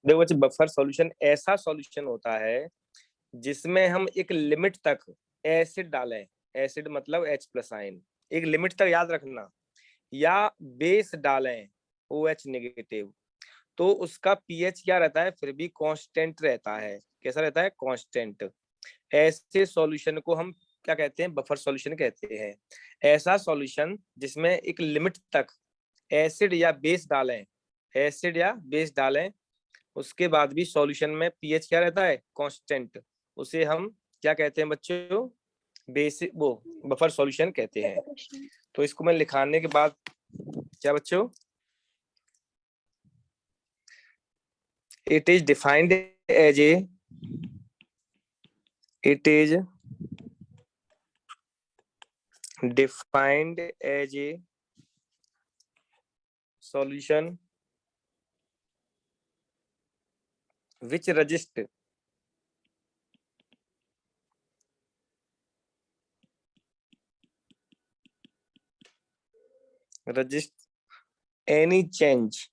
देखो बच्चे, buffer solution ऐसा सॉल्यूशन होता है जिसमें हम एक लिमिट तक एसिड डालें, एसिड मतलब H+ आयन, एक लिमिट तक याद रखना, या बेस डालें OH नेगेटिव, तो उसका पीएच क्या रहता है, फिर भी कांस्टेंट रहता है। कैसा रहता है? कांस्टेंट। ऐसे सॉल्यूशन को हम क्या कहते हैं? बफर सॉल्यूशन कहते हैं। ऐसा सॉल्यूशन जिसमें एक लिमिट तक एसिड या बेस डालें, एसिड या बेस डालें, उसके बाद भी सॉल्यूशन में पीएच क्या रहता है? कांस्टेंट। उसे हम क्या कहते हैं बच्चों? बेसिक वो बफर सॉल्यूशन कहते हैं। तो इसको मैं लिखाने के बाद क्या बच्चों, it is defined as a it is defined as a solution which resist any change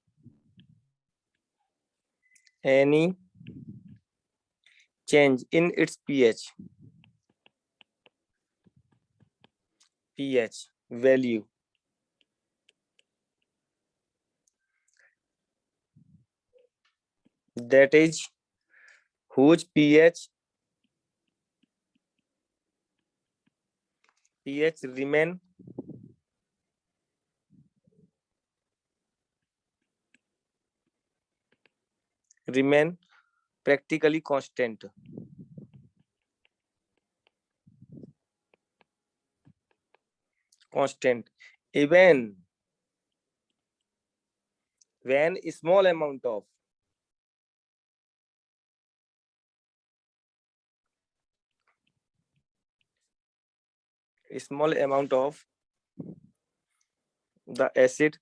in its pH value, that is whose pH remain practically constant even when a small amount of the acid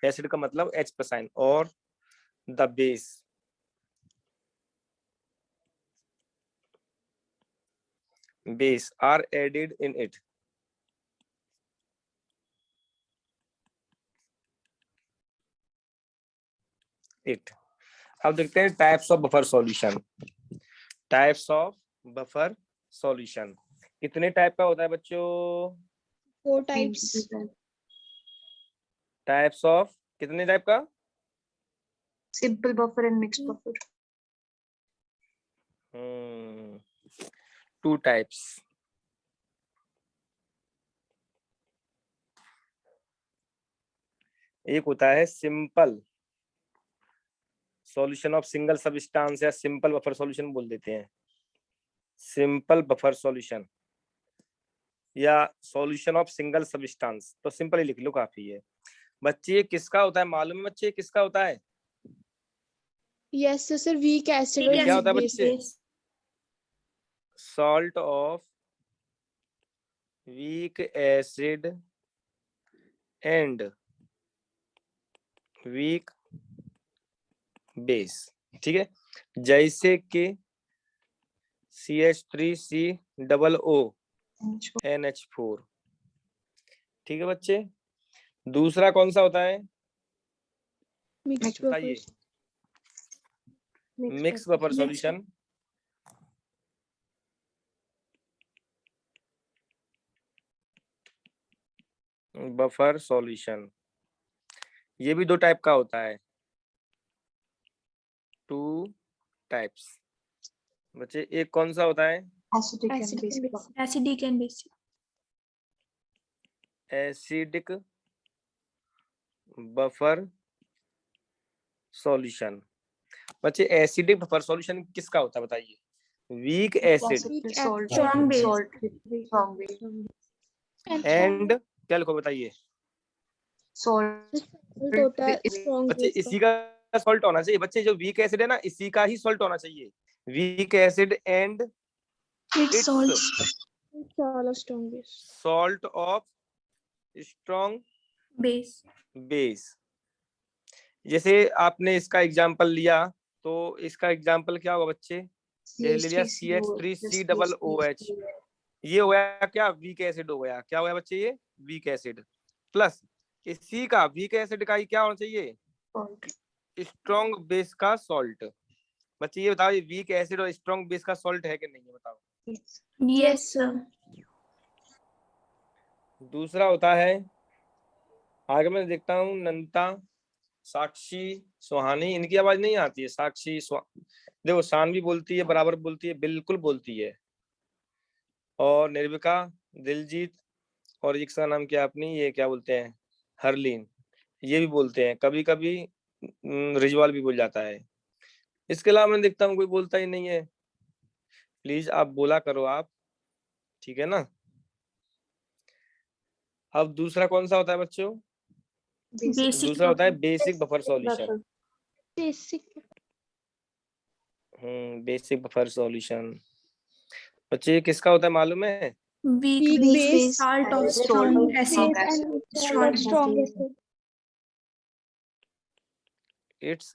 का मतलब H+ ion और the base are added in it, अब देखते हैं types of buffer solution. Types of buffer solution कितने type का होता है बच्चों? 4 टाइप्स। टाइप्स ऑफ कितने टाइप का? Simple buffer and mixed buffer. 2 types. एक होता है simple solution of single substance, या सिंपल बफर सॉल्यूशन बोल देते हैं, सिंपल बफर सॉल्यूशन या सॉल्यूशन ऑफ सिंगल सब्सटेंस। तो सिंपल ही लिख लो, काफी है। बच्चे किसका होता है मालूम है? बच्चे किसका होता है? Yes sir, weak acid. क्या होता है बच्चे? Salt of weak acid and weak base. ठीक है, जैसे कि CH3COO NH4। ठीक है बच्चे, दूसरा कौन सा होता है? बताइए। Mix buffer solution. Buffer solution ये भी 2 टाइप का होता है, 2 टाइप्स। बच्चे एक कौन सा होता है? Acidic and basic. Acidic buffer solution. बच्चे एसिडिक बफर सॉल्यूशन किसका होता है बताइए? वीक एसिड एंड क्या लिखो बताइए? बच्चे इसी का सॉल्ट होना चाहिए। बच्चे जो वीक एसिड है ना, इसी का ही सॉल्ट होना चाहिए। Weak acid and salt of strong base. जैसे आपने इसका एग्जांपल लिया, तो इसका एग्जांपल क्या होगा बच्चे? ले लिया CH3COOH, ये हो गया क्या? वीक एसिड हो गया। क्या हो गया बच्चे? ये वीक एसिड प्लस इसी का वीक एसिड का ही क्या होना चाहिए, Salt. स्ट्रॉन्ग बेस का सॉल्ट। बच्चे ये बताओ, ये वीक एसिड और स्ट्रॉन्ग बेस का सॉल्ट है कि नहीं है, बताओ। Yes. Yes, sir. दूसरा होता है, आगे मैं देखता हूँ, नंता, साक्षी, सुहानी, इनकी आवाज नहीं आती है। साक्षी देखो, सानवी बोलती है, बराबर बोलती है, बिल्कुल बोलती है। और निर्विका, दिलजीत, और एक का नाम क्या अपनी, ये क्या बोलते हैं, हरलीन, ये भी बोलते हैं। कभी कभी रिजवाल भी बोल जाता है। इसके अलावा मैं देखता हूँ कोई बोलता ही नहीं है। प्लीज आप बोला करो आप, ठीक है ना। अब दूसरा कौन सा होता है बच्चों, Basic दूसरा होता है buffer. Basic buffer solution. Buffer. Basic basic buffer solution. बच्चे ये किसका होता है मालूम है, Weak Weak base, base, salt of Salt strong of acid. strong base acid. and Strong strong acid. acid. It's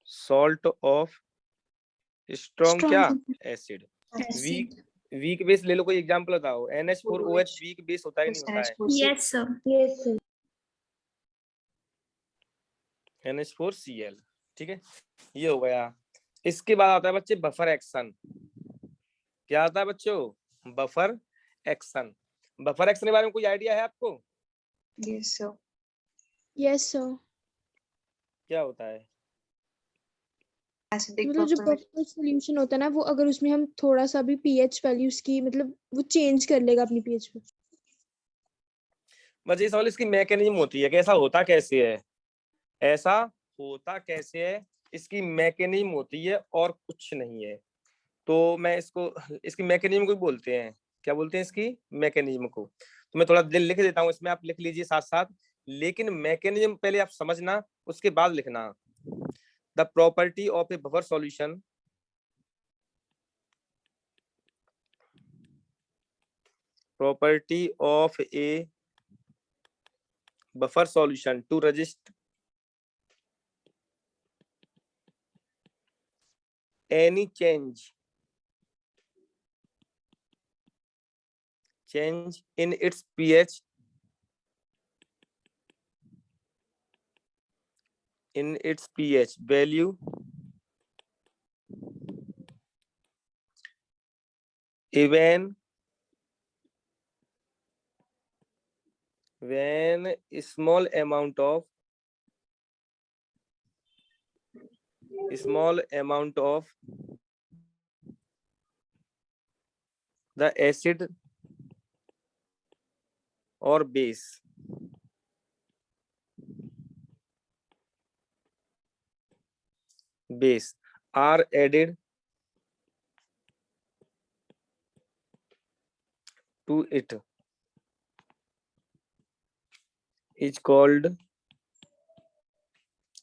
salt of strong Strong क्या acid. Acid. Weak Acid. Weak base ले लो, कोई एग्जांपल बताओ। NH4OH OH. वीक बेस होता है नहीं Yes, होता है, NH4. Yes, sir. Yes, sir. NH4Cl, ठीक है, ये हो गया। इसके बाद आता है बच्चे बफर एक्शन। क्या आता है बच्चों, बफर एक्शन। बफर एक्शन के बारे में कोई आइडिया है आपको, Yes, sir. Yes sir. क्या होता है। Acidic मतलब जो buffer with बफर सॉल्यूशन होता है ना, वो अगर उसमें हम थोड़ा सा भी पीएच वैल्यू उसकी, मतलब वो चेंज कर लेगा अपनी पीएच पे। बस ये सवाल इसकी मैकेनिज्म होती है कि ऐसा होता कैसे है, ऐसा होता कैसे है, इसकी मैकेनिज्म होती है और कुछ नहीं है। तो मैं इसको, इसकी मैकेनिज्म को बोलते हैं, क्या बोलते हैं इसकी मैकेनिज्म को। तो मैं थोड़ा दिल लिख देता हूँ इसमें, आप लिख लीजिए साथ साथ, लेकिन मैकेनिज्म पहले आप समझना, उसके बाद लिखना। The property of A buffer solution, property of a buffer solution to resist any change in its pH value even when a small amount of the acid or base are added to it is called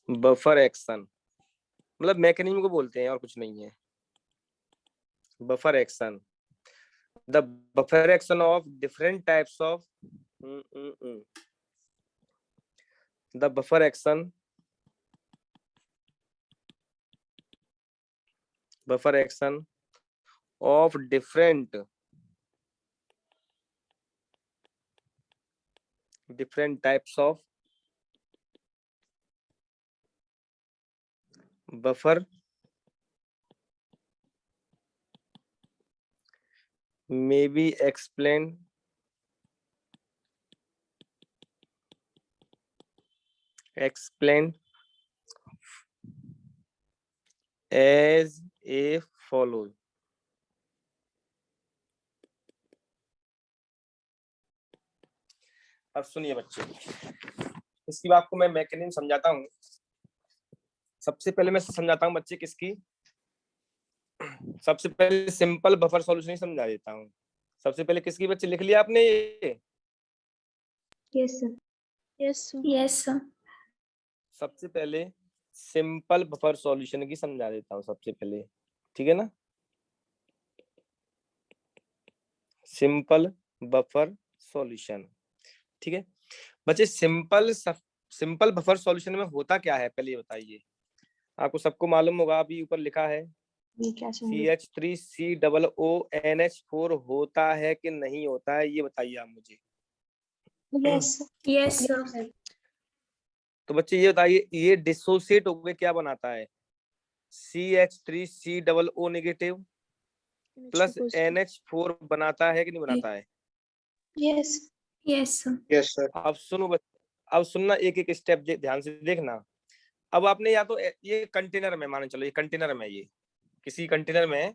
buffer action। मतलब mechanism को बोलते हैं और कुछ नहीं है, buffer action. The buffer action of different types of the buffer action of different types of buffer may be explained as a follows। अब सुनिए बच्चे, इसकी बात को मैं मैकेनिज्म समझाता हूँ। सबसे पहले मैं समझाता हूँ बच्चे किसकी, सबसे पहले सिंपल बफर सॉल्यूशन ही समझा देता हूँ। सबसे पहले किसकी बच्चे लिख लिया आपने ये, Yes, sir. Yes sir. Yes, sir. सबसे पहले सिंपल बफर सॉल्यूशन की समझा देता हूँ सबसे पहले, ठीक है ना। सिंपल बफर सॉल्यूशन, ठीक है बच्चे। सिंपल बफर सॉल्यूशन में होता क्या है पहले बताइए, आपको सबको मालूम होगा, अभी ऊपर लिखा है Weak acid. CH3COONH4 होता है कि नहीं होता है, ये बताइए आप मुझे। Yes. Yes, sir. तो बच्चे ये बताइए, ये डिसोसिएट होकर क्या बनाता है? CH3COO नेगेटिव प्लस NH4 बनाता है कि नहीं बनाता है? Yes. Yes, sir. Yes, sir. अब सुनो अब सुनना, एक एक स्टेप ध्यान से देखना। अब आपने या तो ये कंटेनर में, मान चलो ये कंटेनर में, ये किसी कंटेनर में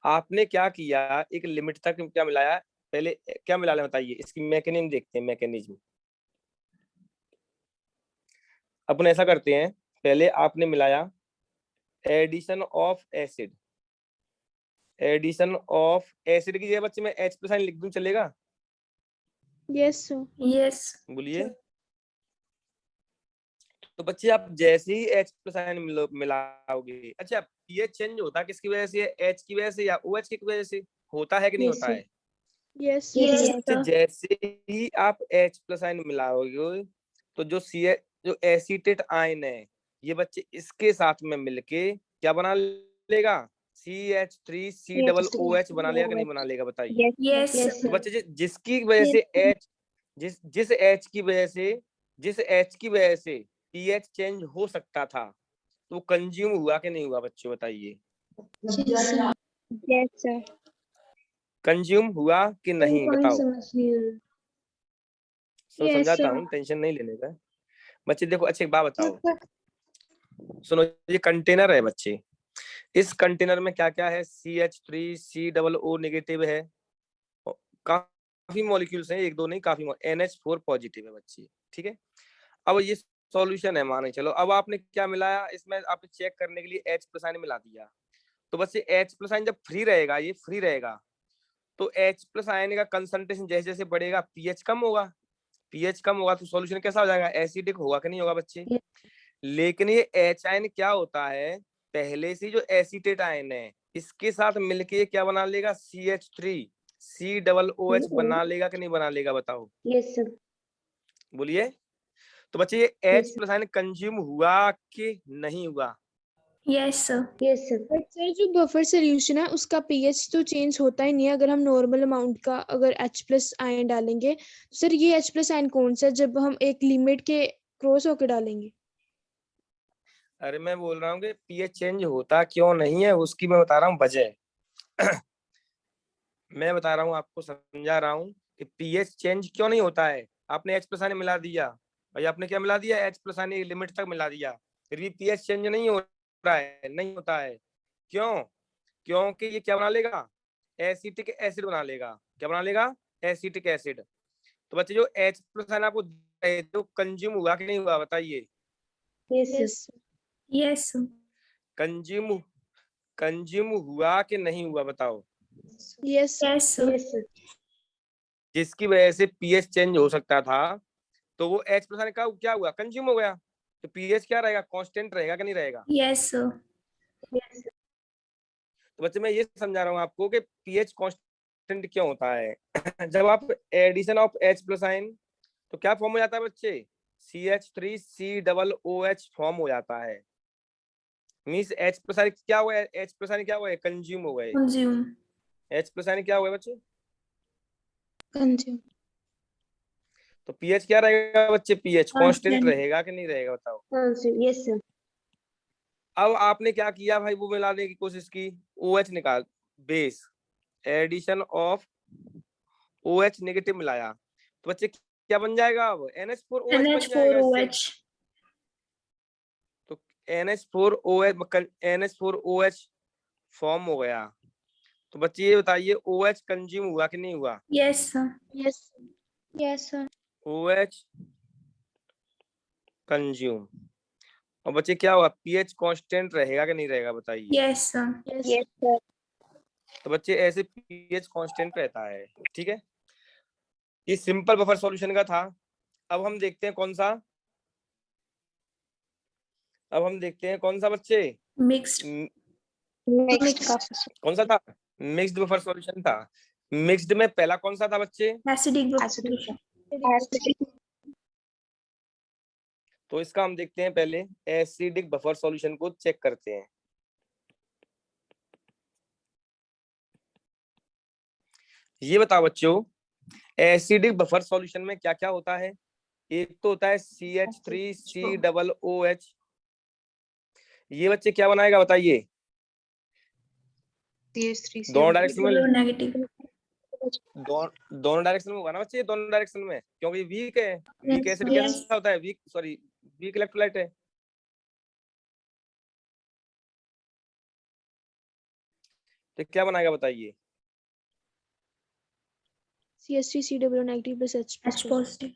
आपने क्या किया, एक लिमिट तक क्या मिलाया, पहले क्या मिलाया बताइए, इसकी मैकेनिज्म देखते हैं। मैकेनिज्म अपन ऐसा करते हैं, पहले आपने मिलाया addition of acid. Addition of acid की जगह बच्चे मैं H प्लस लिख दूं, चलेगा? Yes sir. Yes. बोलिए। तो बच्चे आप जैसे ही H प्लस मिलाओगे, अच्छा पीएच चेंज होता किसकी वजह से? H की वजह से या OH की वजह से? होता है कि नहीं Yes, होता sir. है? Yes Yes, sir. sir. जैसे ही आप H प्लस आयन मिलाओगे तो जो एसीटेट आयन है, ये बच्चे इसके साथ में मिलके क्या बना लेगा? CH3COOH बना लेगा कि नहीं बना लेगा बताइए? Yes, Yes, तो sir. बच्चे जिसकी वजह से H, जिस H की वजह से pH चेंज हो सकता था, तो कंज्यूम हुआ कि नहीं हुआ बच्चों बताइए? Yes sir. कंज्यूम हुआ कि नहीं बताओ? Yes, समझाता sir. हूँ, टेंशन नहीं लेने का। बच्चे देखो, अच्छा एक बात बताओ, सुनो, ये कंटेनर है बच्चे, इस कंटेनर में क्या क्या है? CH3COO नेगेटिव है, काफी मॉलिक्यूल्स हैं, एक दो नहीं काफी, NH4 पॉजिटिव है बच्चे, ठीक है। अब ये सॉल्यूशन है, माने चलो। अब आपने क्या मिलाया इसमें? आपने चेक करने के लिए H प्लस आयन मिला दिया। तो बच्चे H प्लस आयन जब फ्री रहेगा, ये फ्री रहेगा, तो H प्लस आयन का कंसंट्रेशन जैसे जैसे बढ़ेगा pH कम होगा। pH कम होगा तो सॉल्यूशन कैसा हो जाएगा? एसिडिक होगा कि नहीं होगा बच्चे? लेकिन ये H आयन क्या होता है, पहले से जो एसीटेट आयन है इसके साथ मिलके ये क्या बना लेगा? CH3COOH बना लेगा कि नहीं बना लेगा बताओ? Yes, sir. बोलिए। तो बच्चे ये H प्लस आयन कंज्यूम हुआ कि नहीं हुआ? Yes, sir. Yes, sir. But sir जो बफर सोल्यूशन है उसका पीएच तो चेंज होता ही नहीं है। अगर हम नॉर्मल अमाउंट का अगर H प्लस आयन डालेंगे, तो सर ये H प्लस आयन कौन सा है जब हम एक लिमिट के क्रॉस होकर डालेंगे? अरे मैं बोल रहा हूँ कि pH चेंज होता क्यों नहीं है, उसकी मैं बता रहा हूँ वजह। मैं बता रहा हूँ आपको, समझा रहा हूँ कि pH चेंज क्यों नहीं होता है। आपने H प्लस आयन मिला दिया, भाई आपने क्या मिला दिया? H प्लस आयन लिमिट तक मिला दिया, फिर भी pH चेंज नहीं हो रहा है, नहीं होता है। क्यों? क्योंकि ये क्या बना लेगा? एसिटिक एसिड बना लेगा। क्या बना लेगा? Acetic acid. तो बच्चे जो H प्लस आयन आपको तो कंज्यूम हुआ कि नहीं हुआ बताइए? Yes, sir. Yes Yes, sir. Consume हुआ कि नहीं हुआ बताओ? Yes Yes, sir. Yes, sir. जिसकी वजह से pH चेंज हो सकता था, तो वो H प्लस का क्या हुआ? कंज्यूम हो गया। तो pH क्या रहेगा? कांस्टेंट रहेगा कि नहीं रहेगा? Yes, sir. Yes, sir. तो बच्चे मैं ये समझा रहा हूँ आपको कि pH कांस्टेंट क्यों होता है। जब आप addition of H plus ion, तो क्या फॉर्म हो जाता है बच्चे? CH3COOH फॉर्म हो जाता है। मींस H प्लस आयन क्या हुआ है? H प्लस आयन क्या हुआ है? कंज्यूम हो गए। Consume. H प्लस आयन क्या हुआ है बच्चे? कंज्यूम। तो pH क्या रहेगा बच्चे? pH constant Constant. रहेगा कि नहीं रहेगा बताओ? Yes, sir. अब आपने क्या किया भाई? वो मिलाने की कोशिश की, OH निकाल, base, addition of OH negative मिलाया, तो बच्चे क्या बन जाएगा? अब NH4OH बन जाएगा इससे। NH4OH. तो NH4OH फॉर्म हो गया। तो बच्चे ये बताइए, OH कंज्यूम हुआ कि नहीं हुआ? Yes, sir. Yes yes sir. OH consume. और बच्चे क्या हुआ? pH कांस्टेंट रहेगा कि नहीं रहेगा बताइए? Yes, sir. Yes sir. तो बच्चे ऐसे pH कांस्टेंट रहता है, ठीक है। ये सिंपल बफर सॉल्यूशन का था। अब हम देखते हैं कौन सा, कौन सा बच्चे? Mixed. Mixed. कौन सा था? मिक्स्ड बफर सॉल्यूशन था। मिक्स्ड में पहला कौन सा था बच्चे? Acidic buffer Acidic. solution. Acidic. तो इसका हम देखते हैं, पहले एसिडिक बफर सॉल्यूशन को चेक करते हैं। ये बताओ बच्चों, एसिडिक बफर सॉल्यूशन में क्या क्या होता है? एक तो होता है CH3COOH। ये बच्चे क्या बनाएगा बताइए? दोनों डायरेक्शन में, नेगेटिव। दोनों डायरेक्शन में होगा ना बच्चे, दोनों डायरेक्शन में, क्योंकि वीक है। Weak Yes, acid yes. कैसा होता है? वीक, सॉरी, वीक इलेक्ट्रोलाइट है। तो क्या बनाएगा बताइए? CH3COO negative plus H H positive.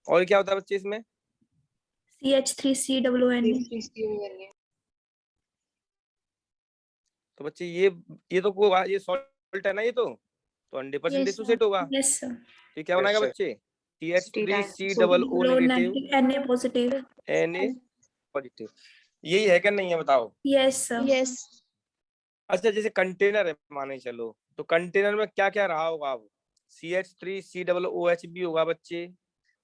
और क्या होता है बच्चे इसमें? CH3COONA. तो बच्चे ये तो ये सॉल्ट है ना, ये तो 100% Yes, डिसोसिएट होगा। Yes, sir. तो क्या बनाएगा बच्चे? CH3COO Low negative, negative. Na positive. Na positive. यही है क्या नहीं है बताओ? Yes, sir. yes, अच्छा, जैसे कंटेनर है माने चलो, तो कंटेनर में क्या क्या रहा होगा? अब CH3COOH भी होगा बच्चे,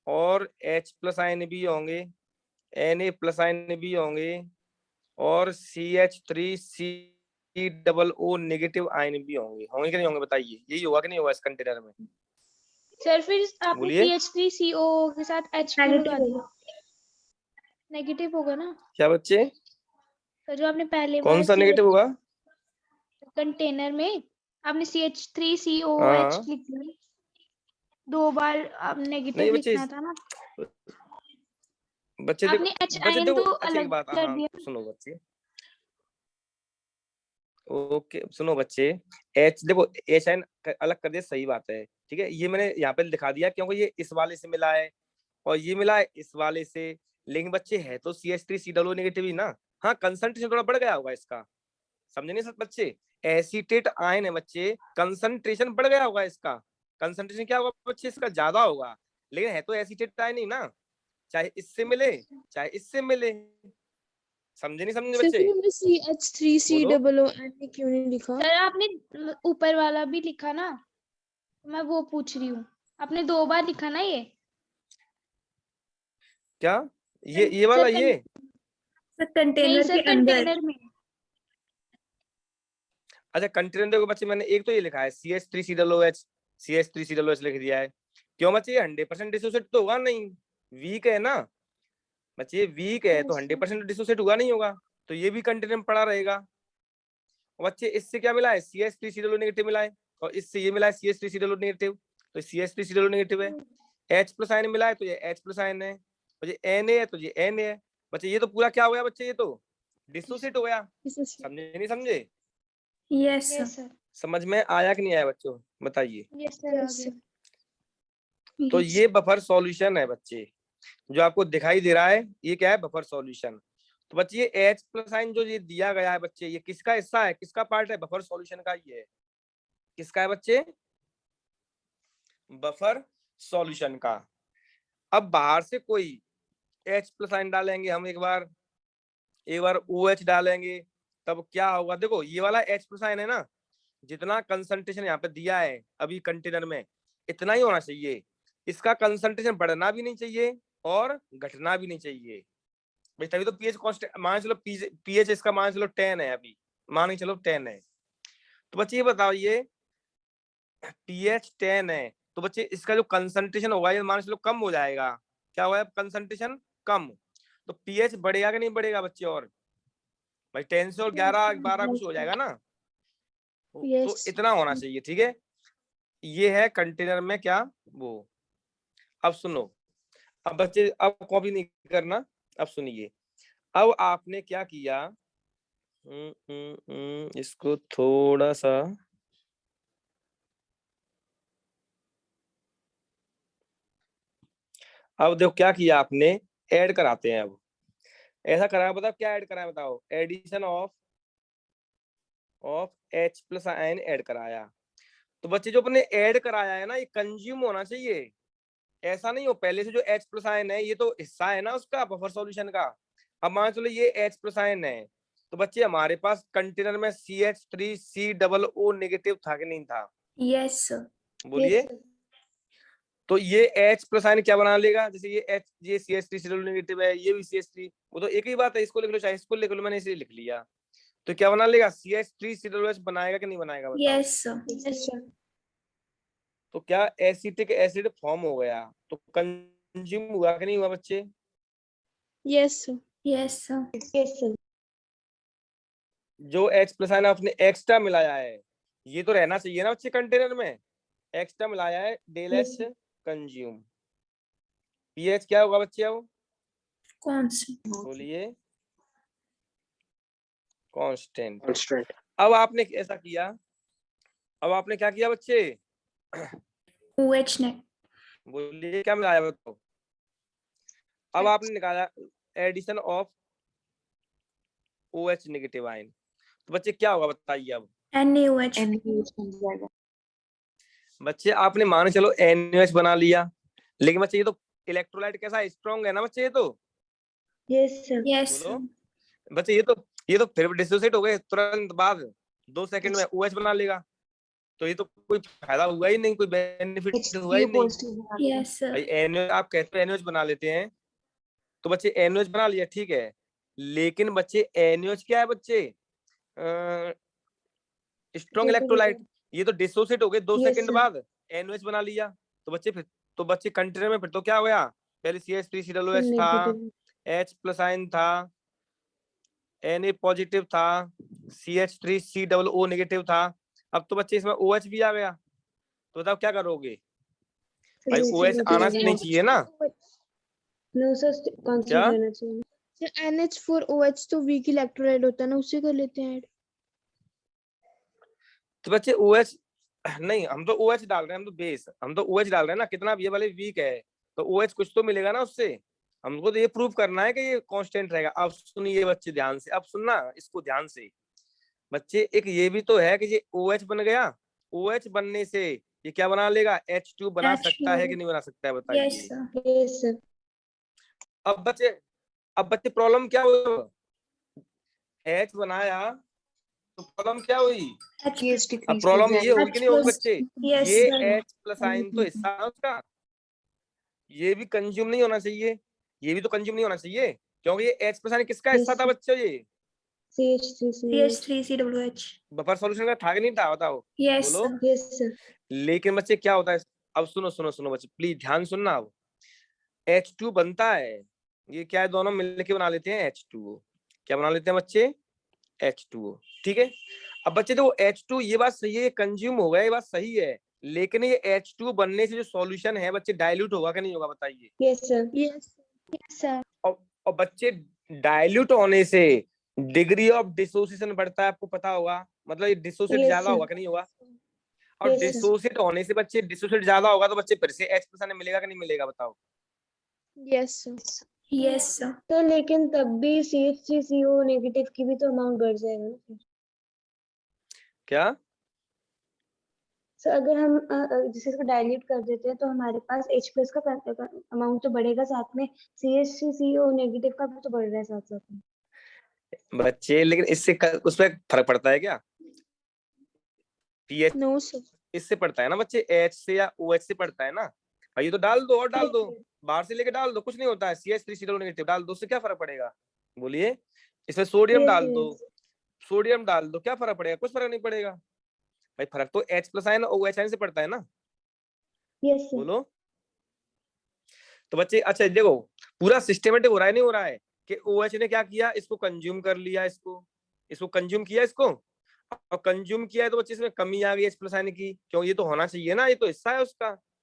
और H प्लस आयन भी होंगे, Na प्लस आयन भी होंगे, और CH3COO नेगेटिव आयन भी होंगे। होंगे कि नहीं होंगे बताइए? यही होगा कि नहीं होगा इस कंटेनर में? सर फिर आपने बोलिए। CH3CO के साथ H क्यों लगा दिया? नेगेटिव होगा ना क्या बच्चे? सर, जो आपने पहले कौन सा नेगेटिव होगा? कंटेनर में आपने CH3COOH हाँ लिख दिया, 2 बार आप नहीं नेगेटिव बच्चे, लिखना था ना, बच्चे देखो, आपने H बच्चे आयन देखो, तो अच्छा एक अलग बात, कर हाँ दिया। सुनो बच्चे, ओके सुनो बच्चे, एच देखो, एच आयन अलग कर दिया, सही बात है, ठीक है, ये मैंने यहाँ पे दिखा दिया क्योंकि ये इस वाले से मिला है और ये मिला है इस वाले से। लेकिन बच्चे है तो CH3COO नेगेटिव ही ना। हाँ, कंसंट्रेशन थोड़ा बढ़ गया होगा इसका, समझे नहीं सब बच्चे? एसीटेट आयन है बच्चे, कंसंट्रेशन बढ़ गया होगा इसका। कंसंट्रेशन क्या होगा बच्चे? इसका ज्यादा होगा, लेकिन है तो एसीटेट आयन ही ना, चाहे इससे मिले चाहे इससे मिले। समझे नहीं समझे सर बच्चे? फिर हमने बोलो। CH3COON क्यों नहीं लिखा? सर आपने ऊपर वाला भी लिखा ना, मैं वो पूछ रही हूँ, आपने 2 बार लिखा ना ये। क्या ये वाला सर ये? सर कंटेनर नहीं के सर, अंदर। कंटेनर में। अच्छा, कंटेनर देखो बच्चे, मैंने एक तो ये लिखा है CH3COOH, CH3COOH लिख दिया है। क्यों बच्चे? ये 100% डिसोसिएट तो होगा नहीं, वीक है ना बच्चे, ये वीक है तो 100% डिसोसिएट होगा नहीं होगा, तो ये भी कंटेनर में पड़ा रहेगा। और बच्चे इससे क्या मिला है? CH3COO नेगेटिव मिला है, और इससे ये मिला है CH3COO नेगेटिव, तो CH3COO नेगेटिव है। H प्लस आयन मिला है तो ये H प्लस आयन है, और ये Na है तो ये Na है। बच्चे ये तो पूरा क्या हो गया बच्चे? ये तो डिसोसिएट हो गया। समझे नहीं समझे? Yes, yes sir. सर, समझ में आया कि नहीं आया बच्चों? बताइए। यस सर, आ गया। तो ये बफर सॉल्यूशन है बच्चे, जो आपको दिखाई दे रहा है, ये क्या है? Buffer solution. तो बच्चे ये H प्लस आयन जो ये दिया गया है बच्चे, ये किसका हिस्सा है, किसका पार्ट है? बफर सॉल्यूशन का। ये है किसका है बच्चे? बफर सॉल्यूशन का। अब बाहर से कोई H प्लस आयन डालेंगे हम, एक बार OH डालेंगे, तब क्या होगा? देखो ये वाला H प्लस आयन है ना, जितना कंसंट्रेशन यहाँ पे दिया है अभी कंटेनर में, इतना ही होना चाहिए। इसका कंसंट्रेशन बढ़ना भी नहीं चाहिए और घटना भी नहीं चाहिए भाई, तभी तो पीएच कांस्टेंट मान चलो। पीएच इसका मान चलो 10 है, अभी मान चलो 10 है। तो बच्चे ये बताओ, ये पीएच 10 है तो बच्चे इसका जो कंसंट्रेशन होगा ये मान चलो कम हो जाएगा। क्या होगा? कंसंट्रेशन कम, तो पीएच बढ़ेगा कि नहीं बढ़ेगा बच्चे? और भाई 10 से और 11-12 कुछ हो जाएगा ना। तो इतना होना चाहिए, ठीक है। ये है कंटेनर में क्या वो। अब सुनो, अब बच्चे अब कॉपी नहीं करना, अब सुनिए। अब आपने क्या किया, इसको थोड़ा सा, अब देखो क्या किया आपने, ऐड कराते हैं। अब ऐसा कराया, बताओ क्या ऐड कराया? बताओ, addition of H plus ion add कराया। तो बच्चे जो अपने ऐड कराया है ना, ये कंज्यूम होना चाहिए, ऐसा नहीं हो पहले से। जो H प्लस आयन है ये तो हिस्सा है ना उसका, बफर सॉल्यूशन का। अब मान चलो ये H प्लस आयन है, तो बच्चे हमारे पास कंटेनर में CH3COO नेगेटिव था कि नहीं था? Yes, sir. बोलिए। तो ये H प्लस आयन क्या बना लेगा? जैसे ये CH3COO नेगेटिव है, ये भी CH3, वो तो एक ही बात है, इसको लिख लो चाहे इसको लिख लो, मैंने इसे लिख लिया। तो क्या बना लेगा? CH3COOH बनाएगा कि नहीं बनाएगा? बताओ। Yes, sir. Yes sir. तो क्या एसिटिक एसिड फॉर्म हो गया, तो कंज्यूम हुआ कि नहीं हुआ बच्चे? Yes sir. Yes, sir. Yes, sir. जो H प्लस आयन आपने एक्स्ट्रा मिलाया है, ये तो रहना चाहिए ना बच्चे कंटेनर में, एक्स्ट्रा मिलाया है, डेल Yes, H sir. Consume. PH क्या होगा बच्चे? अब Constant. बोलिए, कांस्टेंट। Constant. अब आपने ऐसा किया, अब आपने क्या किया बच्चे? OH net. बोलिए क्या मिलाया बताओ? अब आपने निकाला addition of OH negative ion, तो बच्चे क्या होगा बताइए अब? NaOH. बच्चे आपने मान चलो NaOH बना लिया, लेकिन बच्चे ये तो इलेक्ट्रोलाइट कैसा स्ट्रॉन्ग है ना बच्चे, ये तो Yes, sir. Yes, बोलो sir. बच्चे, ये तो फिर डिसोसिएट हो गए तुरंत बाद 2 सेकंड में OH बना लेगा, तो ये तो कोई फायदा हुआ ही नहीं, कोई बेनिफिट हुआ ही नहीं। Yes, sir. भाई NaOH आप कहते हो NaOH बना लेते हैं, तो बच्चे NaOH बना लिया ठीक है, लेकिन बच्चे NaOH क्या है बच्चे? स्ट्रॉन्ग इलेक्ट्रोलाइट, ये तो डिसोसिएट हो गए 2 Yes, सेकंड sir. बाद, NaOH बना लिया, तो बच्चे कंटेनर में फिर तो क्या हो गया? पहले CH3COOH था, Negative. H प्लस आयन था, Na पॉजिटिव था, CH3COO नेगेटिव था, अब तो बच्चे इसमें OH भी आ गया, तो बताओ क्या करोगे? भाई OH आना नहीं चाहिए ना? No, sir. Constant क्या? रहना चाहिए. सर NH4OH तो वीक इलेक्ट्रोलाइट होता है ना, उससे कर लेते हैं ऐड। तो बच्चे OH नहीं, हम तो OH डाल रहे हैं, हम तो बेस, हम तो OH डाल रहे हैं ना, कितना ये वाले वीक है, तो OH कुछ तो मिलेगा ना उससे, हमको तो ये प्रूव करना है कि ये कांस्टेंट रहेगा। अब सुनिए बच्चे ध्यान से, अब सुनना इसको ध्यान से बच्चे, एक ये भी तो है कि ये OH बन गया, OH बनने से ये क्या बना लेगा? H2 बना H2. सकता है कि नहीं बना सकता है Yes, बताइए? sir. Yes, sir. अब बच्चे प्रॉब्लम क्या हुई? H बनाया तो प्रॉब्लम क्या हुई? अब प्रॉब्लम ये होगी कि नहीं होगी बच्चे? Yes, ये sir. H प्लस आयन तो हिस्सा है उसका, ये भी कंज्यूम नहीं होना चाहिए, ये भी तो कंज्यूम नहीं होना चाहिए, क्योंकि ये H प्लस आयन किसका हिस्सा था बच्चों? ये CH3COOH. बफर सॉल्यूशन का था कि नहीं था बताओ? Yes, बोलो। sir. Yes, sir. लेकिन बच्चे क्या होता है, अब सुनो सुनो सुनो बच्चे, प्लीज ध्यान सुनना। अब H2 बनता है, ये क्या है, दोनों मिलके बना लेते हैं H2O। क्या बना लेते हैं बच्चे? H2O, ठीक है। अब बच्चे देखो H2, ये बात सही है, कंज्यूम हो गया, ये बात सही है, लेकिन ये H2 बनने से जो सॉल्यूशन है बच्चे डाइल्यूट होगा कि नहीं होगा बताइए? Yes, sir. Yes sir. और बच्चे डाइल्यूट होने से डिग्री ऑफ डिसोसिएशन बढ़ता है, आपको पता होगा, मतलब ये डिसोसिएट Yes, ज्यादा sir. होगा कि नहीं होगा? और Yes, sir. डिसोसिएट होने से बच्चे, डिसोसिएट ज्यादा होगा तो बच्चे फिर से H प्लस आयन मिलेगा कि नहीं मिलेगा बताओ? Yes sir. Yes, sir. तो लेकिन तब भी CH3CO नेगेटिव की भी तो अमाउंट बढ़ जाएगा ना फिर। क्या? सर अगर हम जैसे इसको डाइल्यूट कर देते हैं तो हमारे पास H प्लस का अमाउंट तो बढ़ेगा, साथ में CH3CO नेगेटिव का भी तो बढ़ रहा है साथ साथ में। बच्चे लेकिन उस पर फर्क पड़ता है क्या? PH no sir. इससे पड़ता है ना बच्चे, H से या OH से पड़ता है ना? भाई ये तो डाल दो और डाल दो, बाहर से लेके डाल दो, कुछ नहीं होता है, CH3CO नेगेटिव डाल दो, उससे क्या फर्क पड़ेगा? बोलिए। इसमें सोडियम Yes, डाल yes. दो, सोडियम डाल दो, क्या फर्क पड़ेगा? कुछ फर्क नहीं पड़ेगा भाई, फर्क तो H प्लस आयन और OH आयन से पड़ता है ना? Yes, sir. बोलो। तो बच्चे अच्छा देखो, पूरा सिस्टमेटिक हो रहा है नहीं हो रहा है कि OH ने क्या किया, इसको कंज्यूम कर लिया, इसको कंज्यूम किया, इसको और कंज्यूम किया है, तो बच्चे इसमें कमी आ गई H प्लस आयन की, क्यों? ये तो होना चाहिए ना, ये तो हिस्सा है उसका,